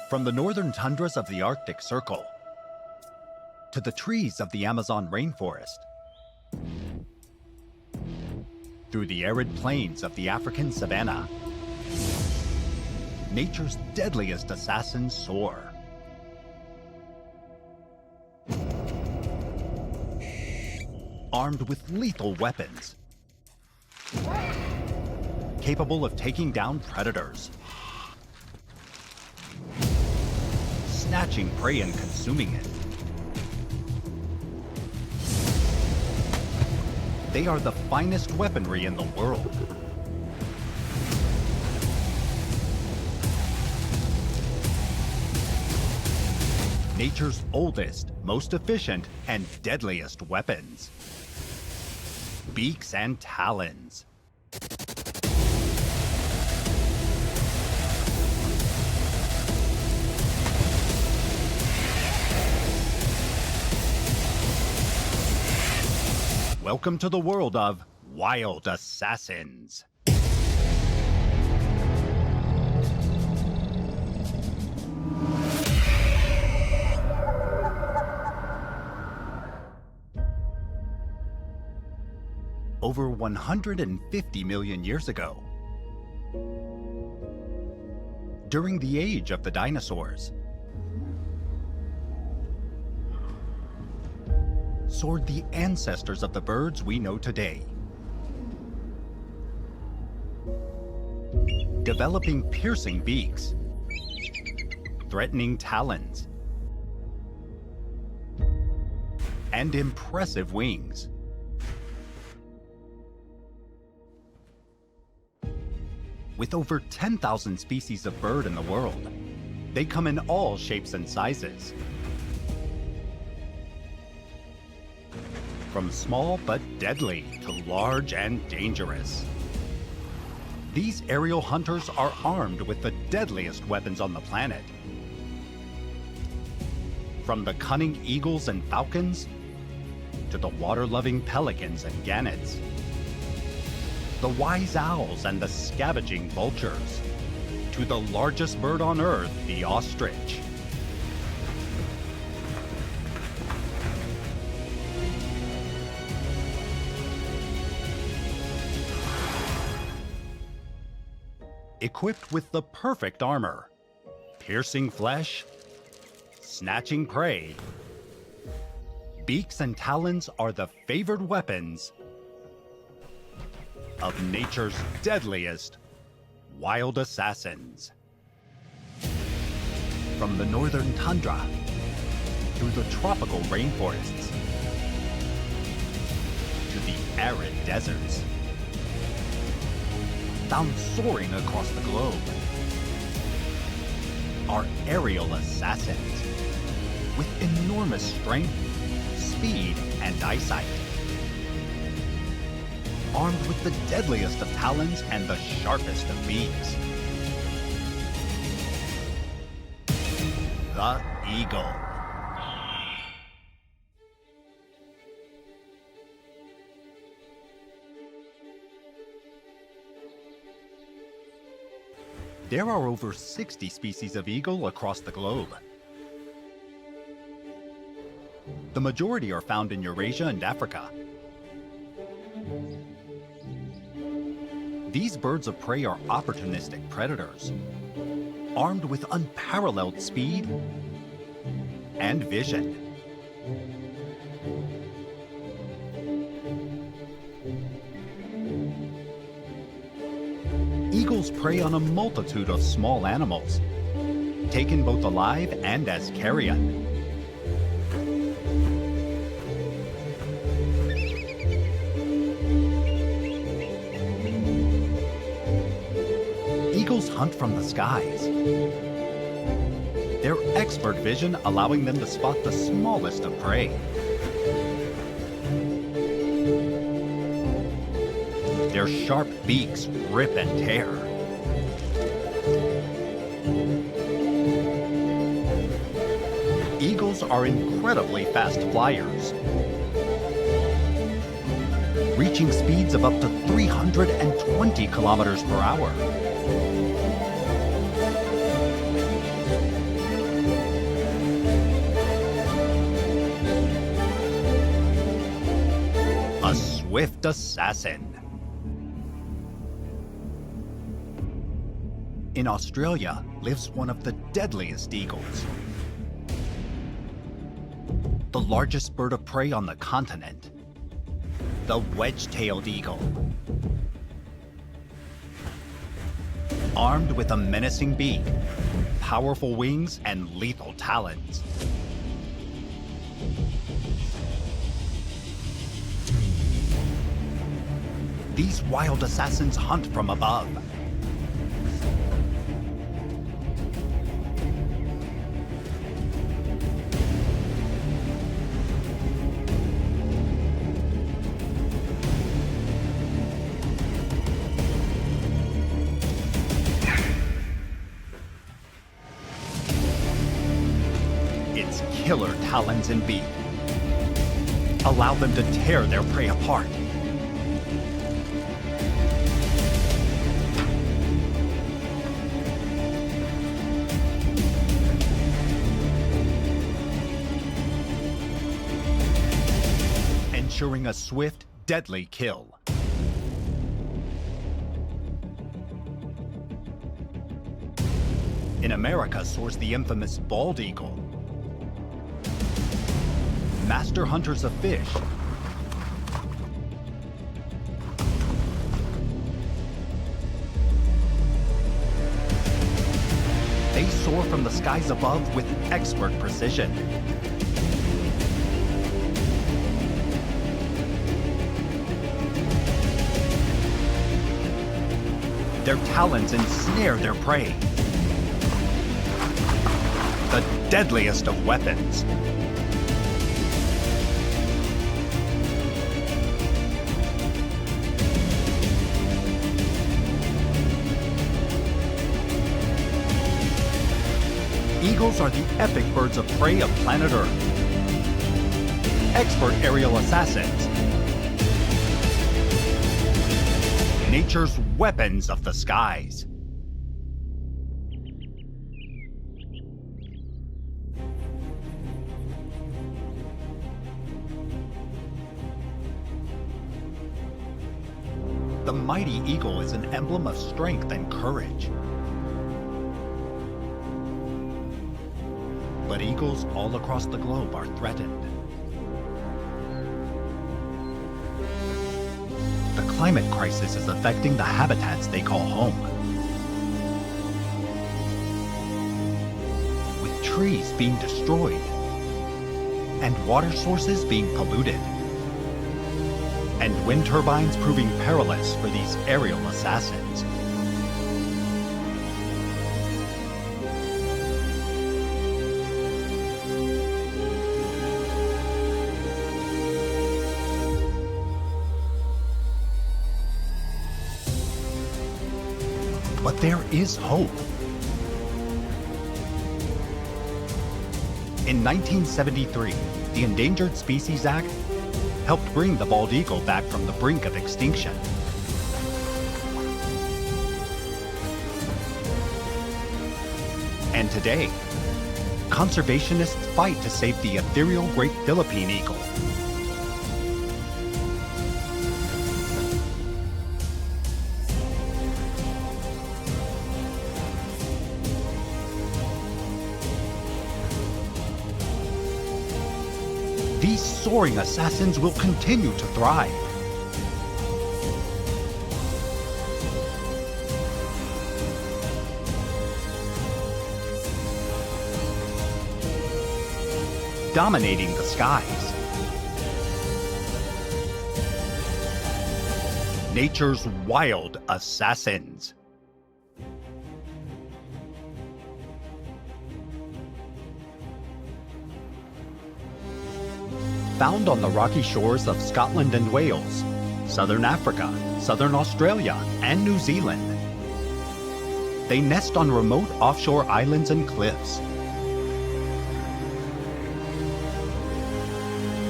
From the northern tundras of the Arctic Circle to the trees of the Amazon rainforest, through the arid plains of the African savanna, nature's deadliest assassins soar. Armed with lethal weapons, capable of taking down predators, snatching prey and consuming it. They are the finest weaponry in the world. Nature's oldest, most efficient, and deadliest weapons. Beaks and Talons. Welcome to the world of wild assassins. Over 150 million years ago, during the age of the dinosaurs, soared the ancestors of the birds we know today, developing piercing beaks, threatening talons, and impressive wings. With over 10,000 species of bird in the world, they come in all shapes and sizes. From small but deadly to large and dangerous. These aerial hunters are armed with the deadliest weapons on the planet. From the cunning eagles and falcons to the water-loving pelicans and gannets, the wise owls and the scavenging vultures, to the largest bird on Earth, the ostrich. Equipped with the perfect armor, piercing flesh, snatching prey, beaks and talons are the favored weapons of nature's deadliest wild assassins. From the northern tundra through the tropical rainforests to the arid deserts, found soaring across the globe, are aerial assassins with enormous strength, speed, and eyesight. Armed with the deadliest of talons and the sharpest of beaks. The eagle. There are over 60 species of eagle across the globe. The majority are found in Eurasia and Africa. These birds of prey are opportunistic predators, armed with unparalleled speed and vision. Eagles prey on a multitude of small animals, taken both alive and as carrion. Eagles hunt from the skies, their expert vision allowing them to spot the smallest of prey. Their sharp beaks rip and tear. Eagles are incredibly fast flyers, reaching speeds of up to 320 kilometers per hour. swift assassin. In Australia lives one of the deadliest eagles, the largest bird of prey on the continent, the wedge-tailed eagle. Armed with a menacing beak, powerful wings, and lethal talons. These wild assassins hunt from above. Its killer talons and beak allow them to tear their prey apart. Ensuring a swift, deadly kill. In America soars the infamous bald eagle. Master hunters of fish, they soar from the skies above with expert precision. Their talons ensnare their prey. The deadliest of weapons. Eagles are the epic birds of prey of planet Earth. Expert aerial assassins. Nature's weapons of the skies. The mighty eagle is an emblem of strength and courage. But eagles all across the globe are threatened. The climate crisis is affecting the habitats they call home. With trees being destroyed and water sources being polluted, and wind turbines proving perilous for these aerial assassins. But there is hope. In 1973, the Endangered Species Act helped bring the bald eagle back from the brink of extinction. And today, conservationists fight to save the ethereal great Philippine eagle. These soaring assassins will continue to thrive. Dominating the skies. Nature's wild assassins. Found on the rocky shores of Scotland and Wales, southern Africa, southern Australia, and New Zealand. They nest on remote offshore islands and cliffs.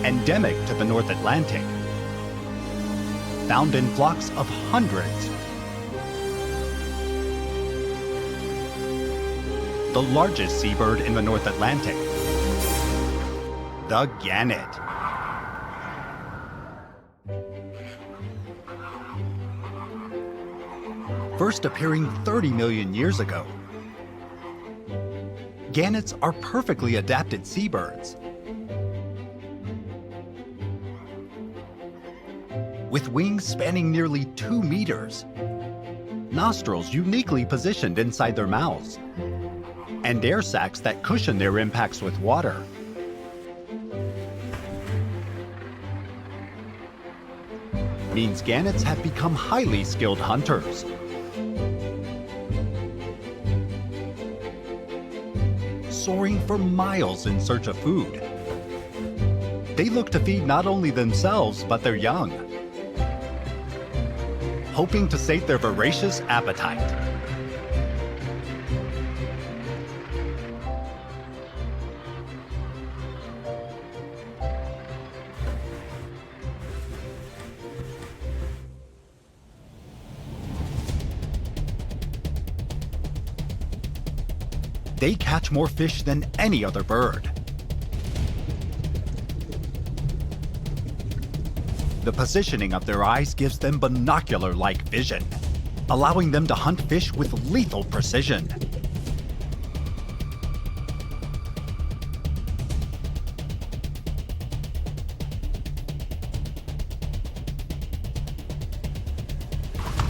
Endemic to the North Atlantic. Found in flocks of hundreds. The largest seabird in the North Atlantic. The gannet. first appearing 30 million years ago. Gannets are perfectly adapted seabirds. With wings spanning nearly 2 meters, nostrils uniquely positioned inside their mouths, and air sacs that cushion their impacts with water. Means gannets have become highly skilled hunters. Soaring for miles in search of food. They look to feed not only themselves, but their young, hoping to sate their voracious appetite. They catch more fish than any other bird. The positioning of their eyes gives them binocular-like vision, allowing them to hunt fish with lethal precision.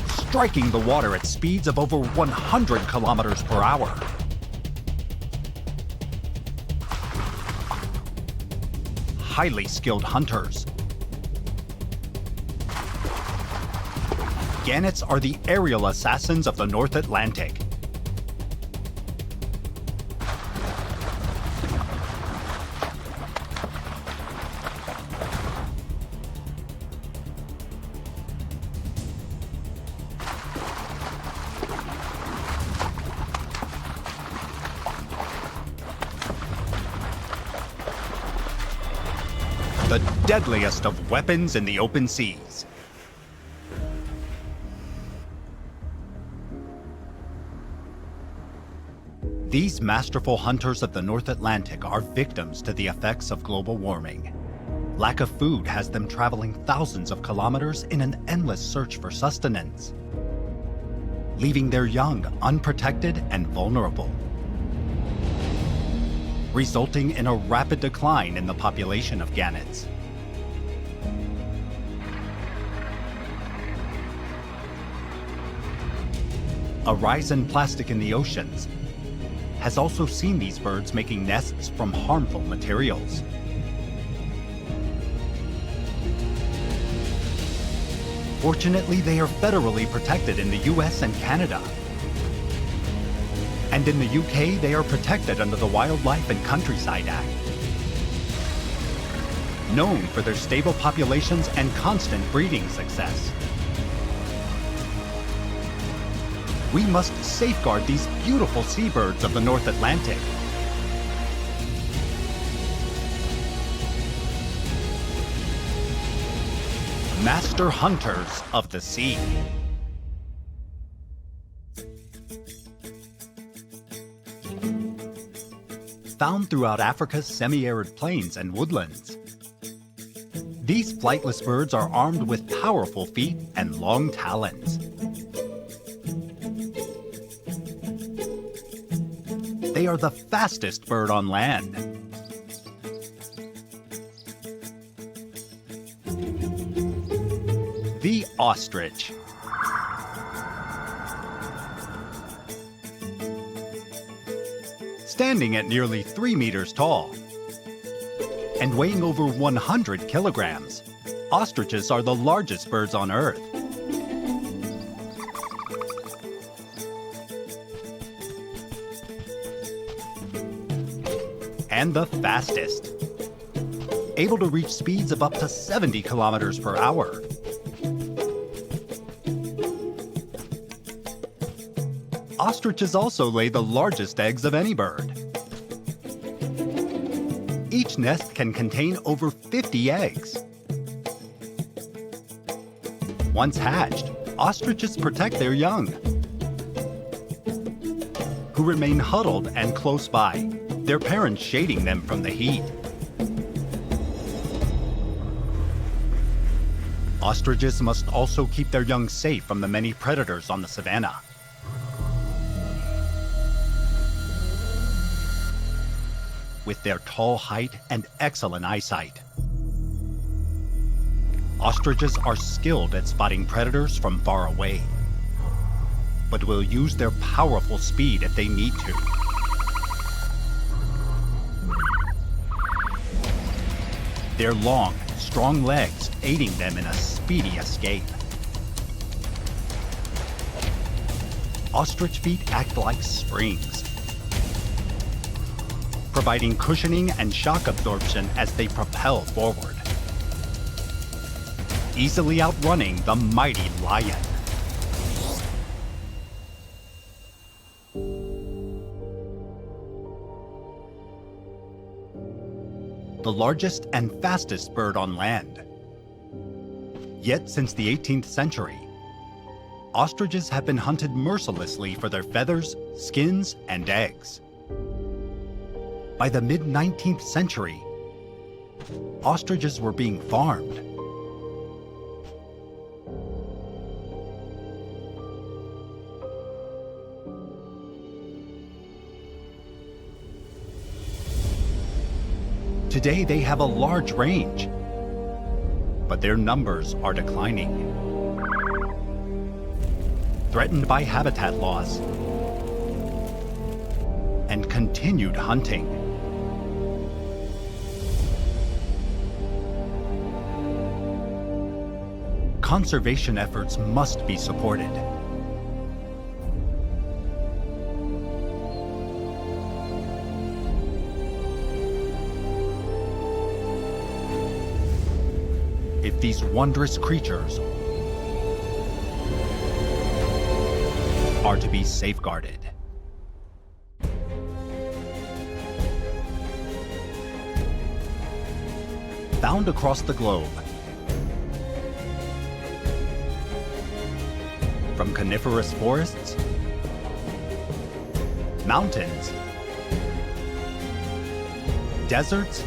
Striking the water at speeds of over 100 kilometers per hour. Highly skilled hunters. Gannets are the aerial assassins of the North Atlantic. The deadliest of weapons in the open seas. These masterful hunters of the North Atlantic are victims to the effects of global warming. Lack of food has them traveling thousands of kilometers in an endless search for sustenance, leaving their young unprotected and vulnerable, resulting in a rapid decline in the population of gannets. A rise in plastic in the oceans has also seen these birds making nests from harmful materials. Fortunately, they are federally protected in the US and Canada. And in the UK, they are protected under the Wildlife and Countryside Act. Known for their stable populations and constant breeding success. We must safeguard these beautiful seabirds of the North Atlantic. Master hunters of the sea. Found throughout Africa's semi-arid plains and woodlands. These flightless birds are armed with powerful feet and long talons. They are the fastest bird on land. The ostrich. Standing at nearly 3 meters tall and weighing over 100 kilograms, ostriches are the largest birds on Earth. And the fastest, able to reach speeds of up to 70 kilometers per hour. Ostriches also lay the largest eggs of any bird. Each nest can contain over 50 eggs. Once hatched, ostriches protect their young, who remain huddled and close by, their parents shading them from the heat. Ostriches must also keep their young safe from the many predators on the savanna. With their tall height and excellent eyesight, ostriches are skilled at spotting predators from far away, but will use their powerful speed if they need to. Their long, strong legs aiding them in a speedy escape. Ostrich feet act like springs, providing cushioning and shock absorption as they propel forward, easily outrunning the mighty lion. The largest and fastest bird on land. Yet since the 18th century, ostriches have been hunted mercilessly for their feathers, skins, and eggs. By the mid-19th century, ostriches were being farmed. Today they have a large range, but their numbers are declining. Threatened by habitat loss and continued hunting. Conservation efforts must be supported. If these wondrous creatures are to be safeguarded. Found across the globe, from coniferous forests, mountains, deserts,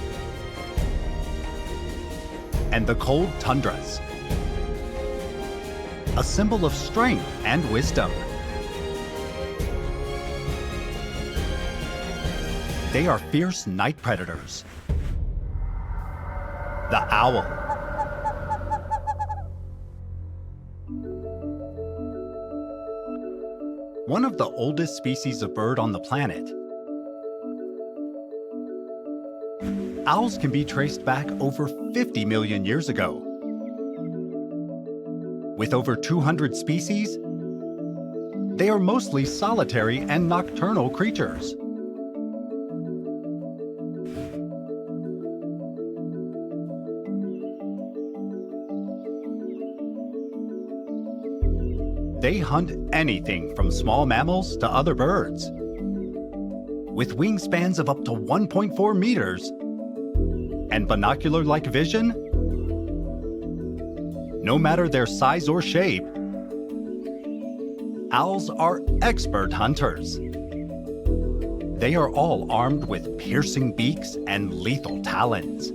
and the cold tundras. A symbol of strength and wisdom. They are fierce night predators. The owl. One of the oldest species of bird on the planet, owls can be traced back over 50 million years ago. With over 200 species, they are mostly solitary and nocturnal creatures. They hunt anything from small mammals to other birds. With wingspans of up to 1.4 meters and binocular-like vision, no matter their size or shape, owls are expert hunters. They are all armed with piercing beaks and lethal talons.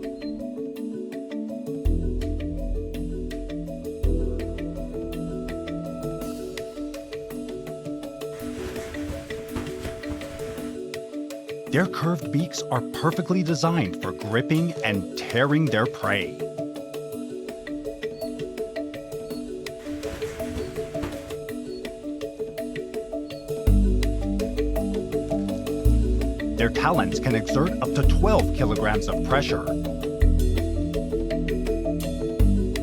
Their curved beaks are perfectly designed for gripping and tearing their prey. Their talons can exert up to 12 kilograms of pressure,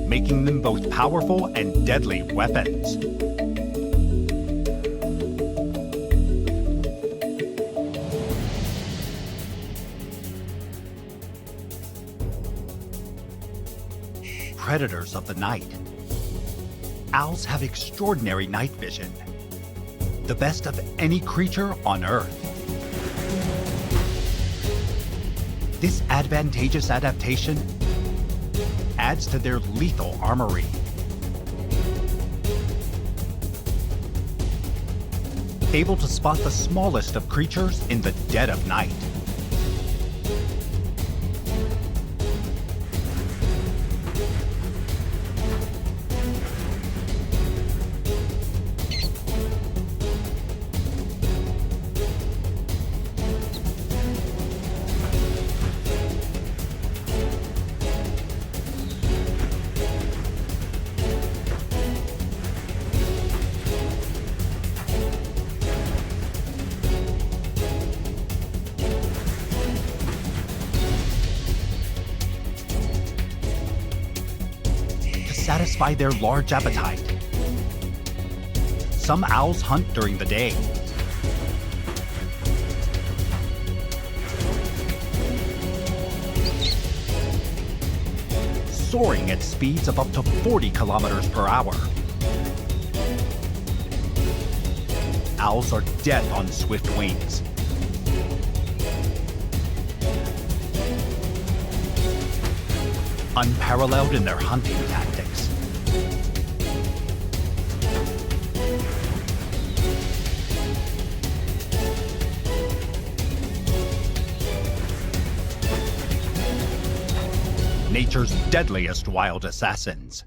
making them both powerful and deadly weapons. Predators of the night. Owls have extraordinary night vision, the best of any creature on Earth. This advantageous adaptation adds to their lethal armory. Able to spot the smallest of creatures in the dead of night. satisfy their large appetite. Some owls hunt during the day. Soaring at speeds of up to 40 kilometers per hour. Owls are death on swift wings. Unparalleled in their hunting tactics. Nature's deadliest wild assassins.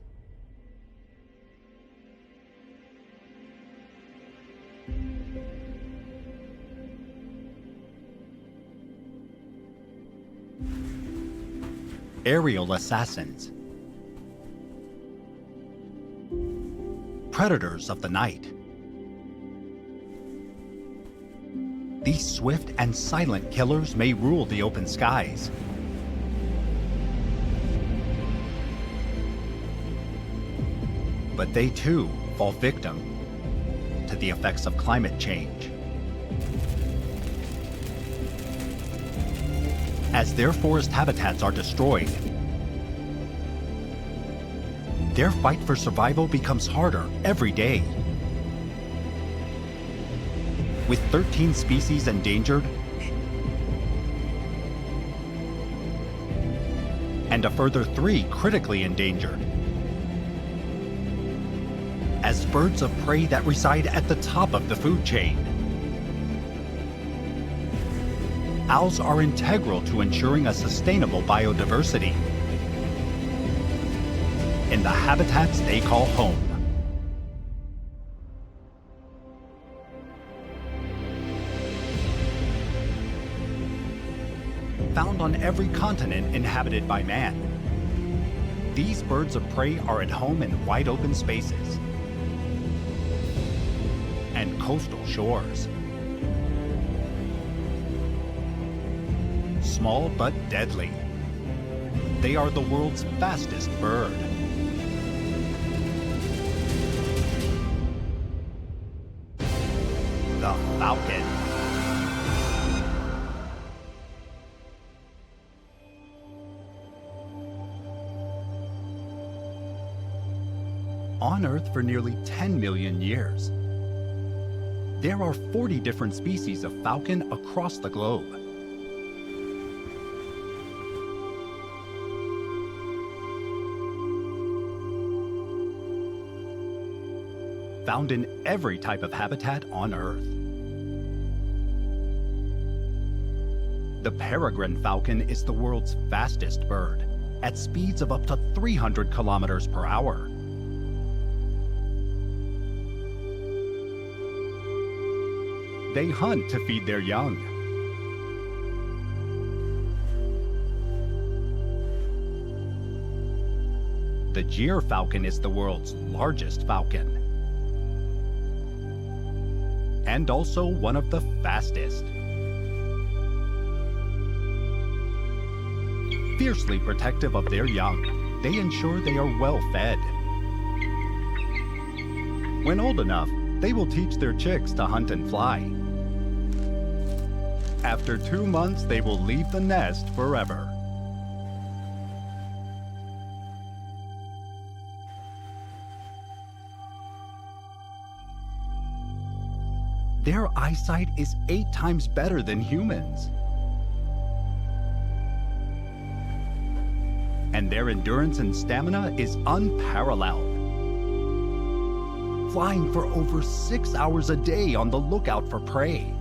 Aerial assassins. Predators of the night. These swift and silent killers may rule the open skies. But they too fall victim to the effects of climate change. As their forest habitats are destroyed, their fight for survival becomes harder every day. With 13 species endangered and a further 3 critically endangered, as birds of prey that reside at the top of the food chain, owls are integral to ensuring a sustainable biodiversity in the habitats they call home. Found on every continent inhabited by man, these birds of prey are at home in wide open spaces and coastal shores. Small but deadly, they are the world's fastest bird. The falcon. On Earth for nearly 10 million years, there are 40 different species of falcon across the globe. Found in every type of habitat on Earth. The peregrine falcon is the world's fastest bird, at speeds of up to 300 kilometers per hour. They hunt to feed their young. The gyrfalcon is the world's largest falcon, and also one of the fastest. Fiercely protective of their young, they ensure they are well fed. When old enough, they will teach their chicks to hunt and fly. After 2 months, they will leave the nest forever. Their eyesight is 8 times better than humans. And their endurance and stamina is unparalleled. Flying for over 6 hours a day on the lookout for prey.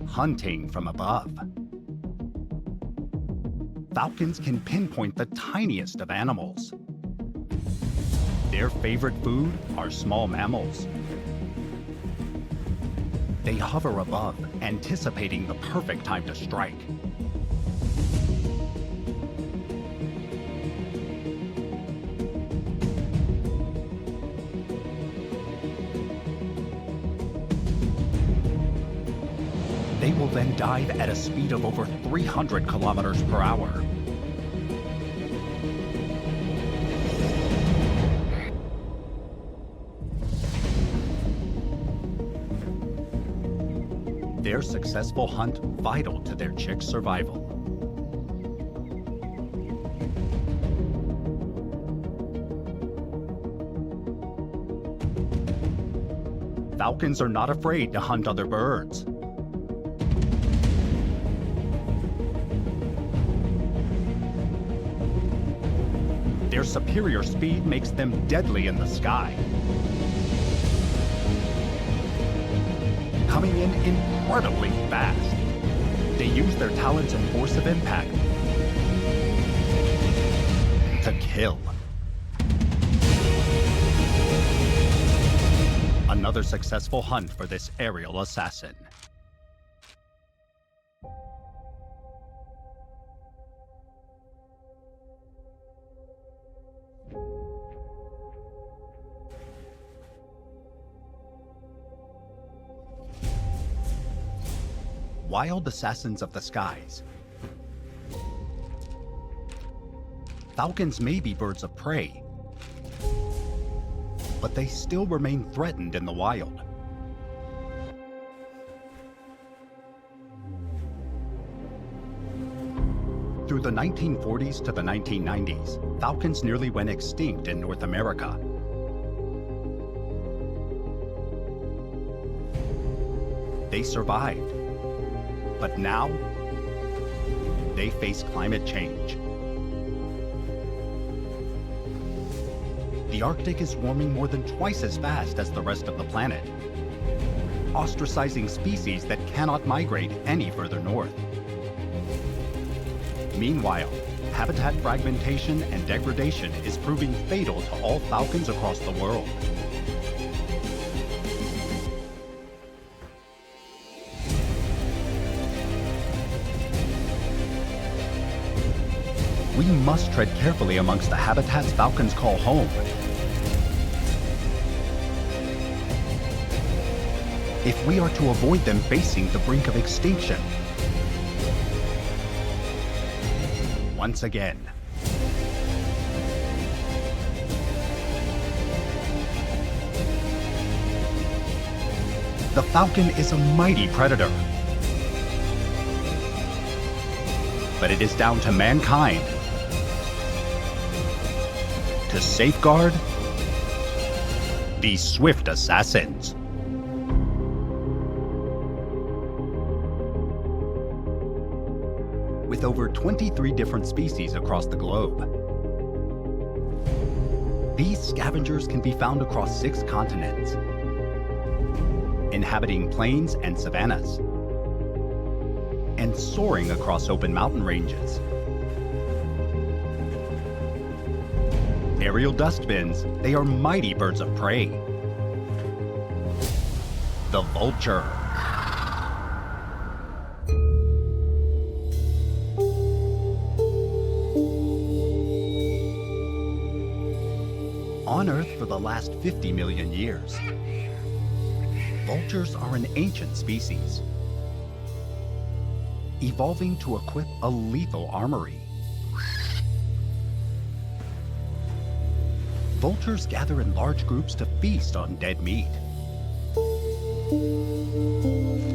Hunting from above. Falcons can pinpoint the tiniest of animals. Their favorite food are small mammals. They hover above, anticipating the perfect time to strike. They will then dive at a speed of over 300 kilometers per hour. Their successful hunt vital to their chick's survival. Falcons are not afraid to hunt other birds. Their superior speed makes them deadly in the sky. Coming in incredibly fast. They use their talents and force of impact to kill. Another successful hunt for this aerial assassin. Wild assassins of the skies. Falcons may be birds of prey, but they still remain threatened in the wild. Through the 1940s to the 1990s, falcons nearly went extinct in North America. They survived. But now, they face climate change. The Arctic is warming more than twice as fast as the rest of the planet, ostracizing species that cannot migrate any further north. Meanwhile, habitat fragmentation and degradation is proving fatal to all falcons across the world. We must tread carefully amongst the habitats falcons call home. If we are to avoid them facing the brink of extinction. Once again. The falcon is a mighty predator. But it is down to mankind to safeguard these swift assassins. With over 23 different species across the globe, these scavengers can be found across 6 continents, inhabiting plains and savannas, and soaring across open mountain ranges. Aerial dustbins, they are mighty birds of prey. The vulture. On Earth for the last 50 million years, vultures are an ancient species, evolving to equip a lethal armory. Vultures gather in large groups to feast on dead meat.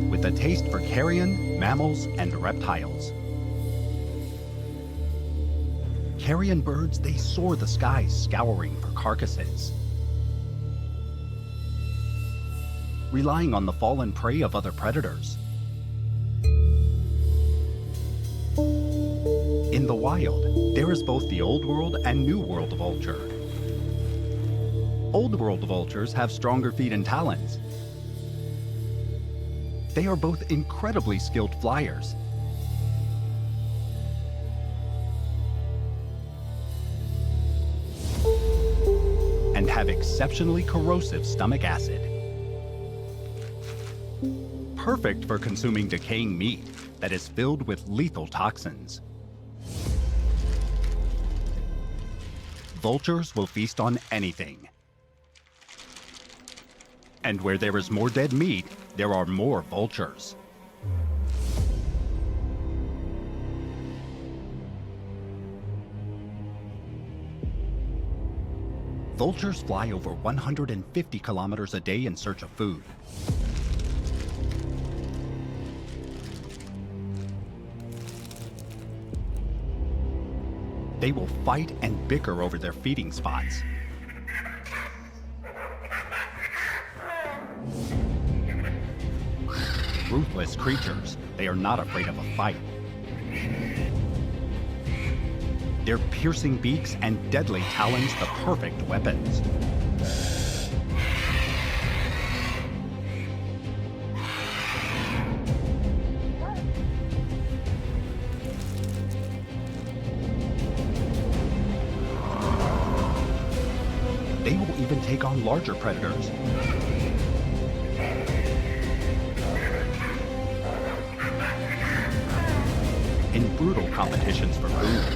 With a taste for carrion, mammals, and reptiles. Carrion birds, they soar the skies, scouring for carcasses. Relying on the fallen prey of other predators. In the wild, there is both the Old World and New World vulture. Old World vultures have stronger feet and talons. They are both incredibly skilled flyers. And have exceptionally corrosive stomach acid. Perfect for consuming decaying meat that is filled with lethal toxins. Vultures will feast on anything. And where there is more dead meat, there are more vultures. Vultures fly over 150 kilometers a day in search of food. They will fight and bicker over their feeding spots. Ruthless creatures, they are not afraid of a fight. Their piercing beaks and deadly talons the perfect weapons. They will even take on larger predators. In brutal competitions for food.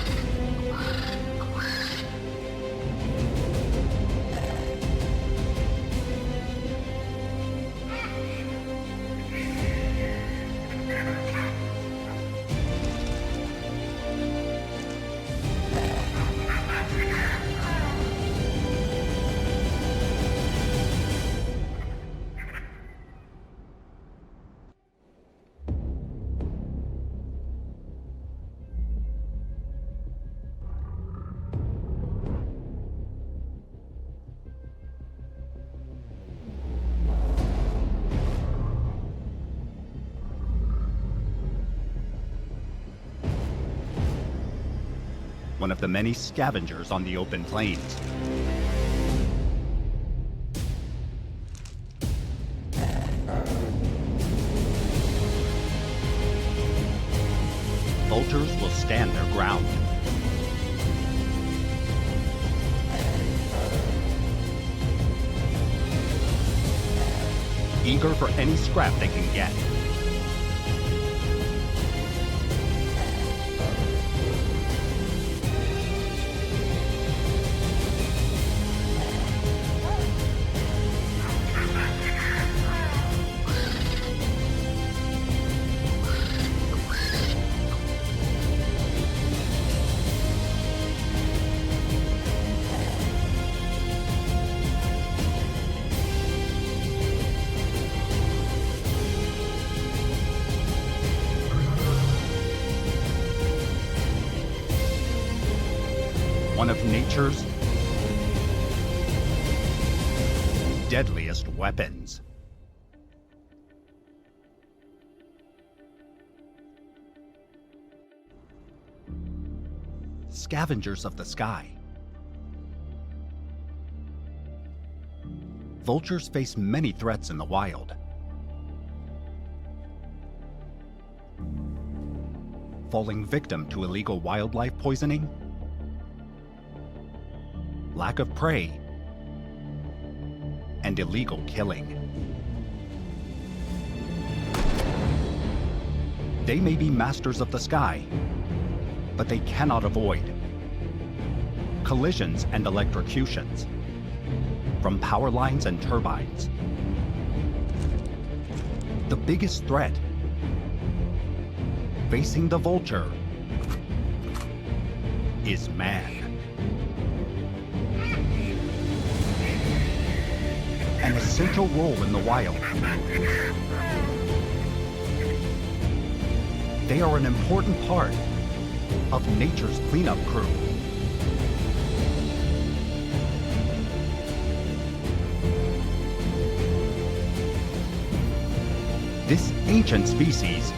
One of the many scavengers on the open plains. Vultures will stand their ground. Eager for any scrap they can get. One of nature's deadliest weapons. Scavengers of the sky. Vultures face many threats in the wild. Falling victim to illegal wildlife poisoning, lack of prey, and illegal killing. They may be masters of the sky, but they cannot avoid collisions and electrocutions from power lines and turbines. The biggest threat facing the vulture is man. An essential role in the wild. They are an important part of nature's cleanup crew. This ancient species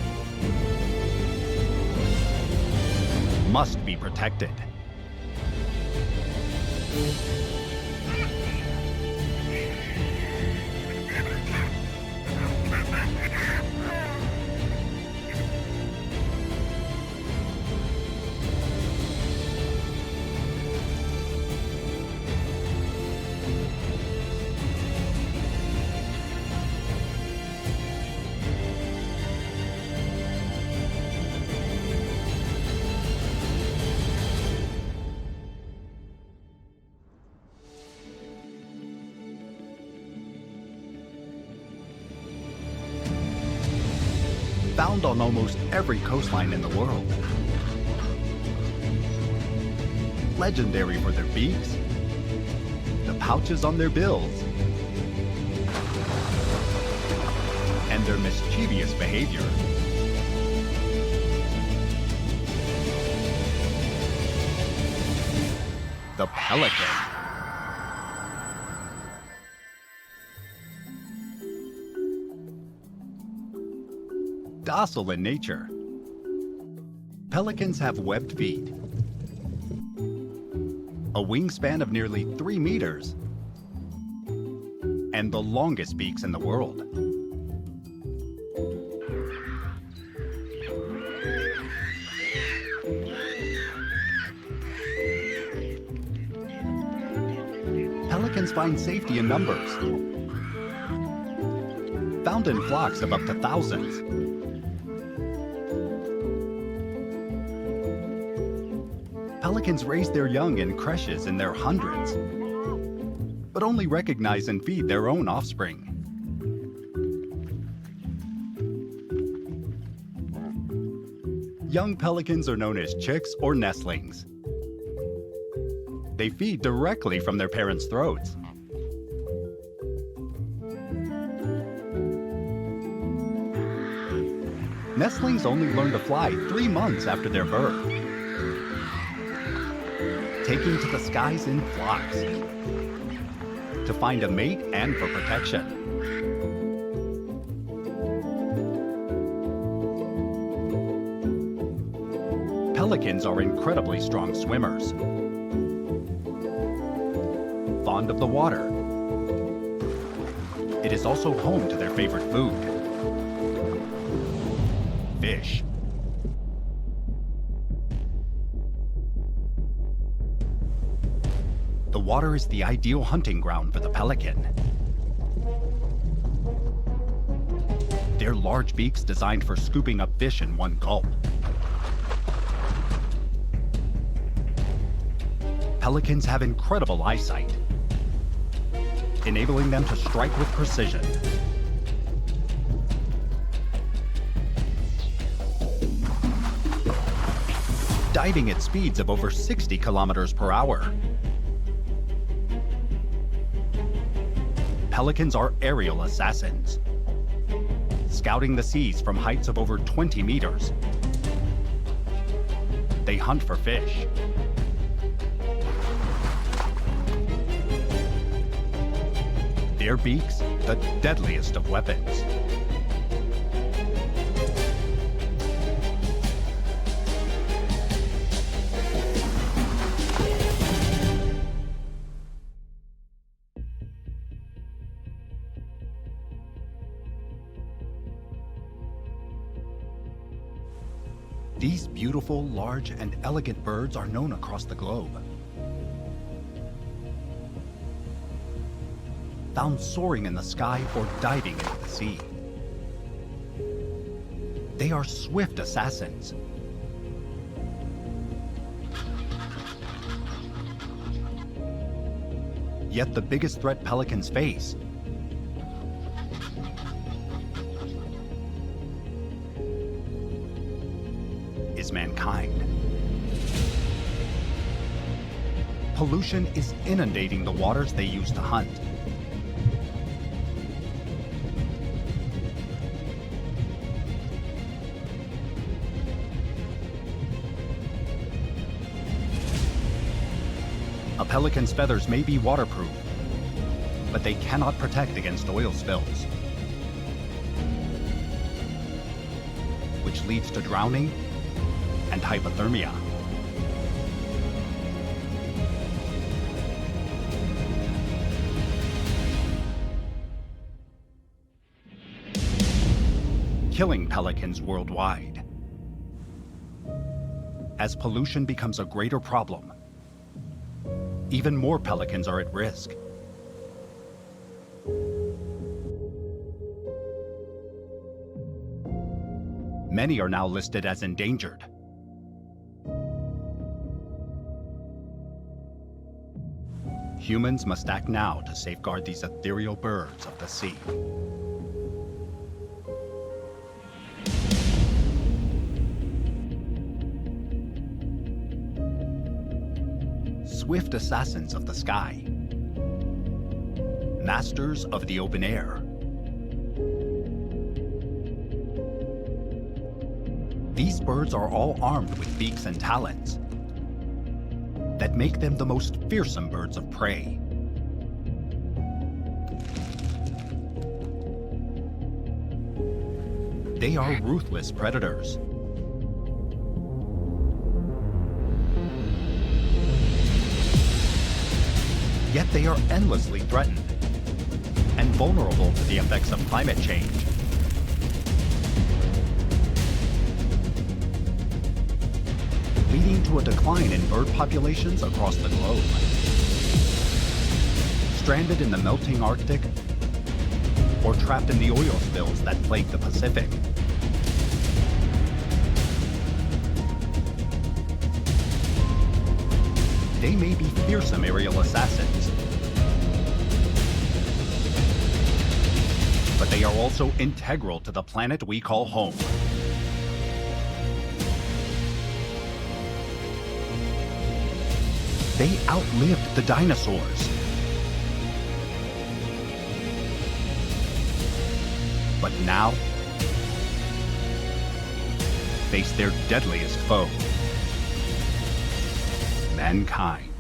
must be protected. found on almost every coastline in the world. Legendary for their beaks, the pouches on their bills, and their mischievous behavior. The pelican. Docile in nature, pelicans have webbed feet, a wingspan of nearly 3 meters, and the longest beaks in the world. Pelicans find safety in numbers, found in flocks of up to thousands. Pelicans raise their young in creches in their hundreds, but only recognize and feed their own offspring. Young pelicans are known as chicks or nestlings. They feed directly from their parents' throats. Nestlings only learn to fly 3 months after their birth, taking to the skies in flocks to find a mate and for protection. Pelicans are incredibly strong swimmers, fond of the water. It is also home to their favorite food, fish. The water is the ideal hunting ground for the pelican. Their large beaks designed for scooping up fish in one gulp. Pelicans have incredible eyesight, enabling them to strike with precision. Diving at speeds of over 60 kilometers per hour. Pelicans are aerial assassins, scouting the seas from heights of over 20 meters. They hunt for fish. Their beaks, the deadliest of weapons. These beautiful, large, and elegant birds are known across the globe. Found soaring in the sky or diving into the sea. They are swift assassins. Yet the biggest threat pelicans face is mankind. Pollution is inundating the waters they use to hunt. A pelican's feathers may be waterproof, but they cannot protect against oil spills, which leads to drowning and hypothermia. Killing pelicans worldwide. As pollution becomes a greater problem, even more pelicans are at risk. Many are now listed as endangered. Humans must act now to safeguard these ethereal birds of the sea. swift assassins of the sky, masters of the open air. These birds are all armed with beaks and talons that make them the most fearsome birds of prey. They are ruthless predators. Yet they are endlessly threatened and vulnerable to the effects of climate change. Leading to a decline in bird populations across the globe. Stranded in the melting Arctic or trapped in the oil spills that plague the Pacific. They may be fearsome aerial assassins, but they are also integral to the planet we call home. They outlived the dinosaurs. But now, face their deadliest foe, mankind.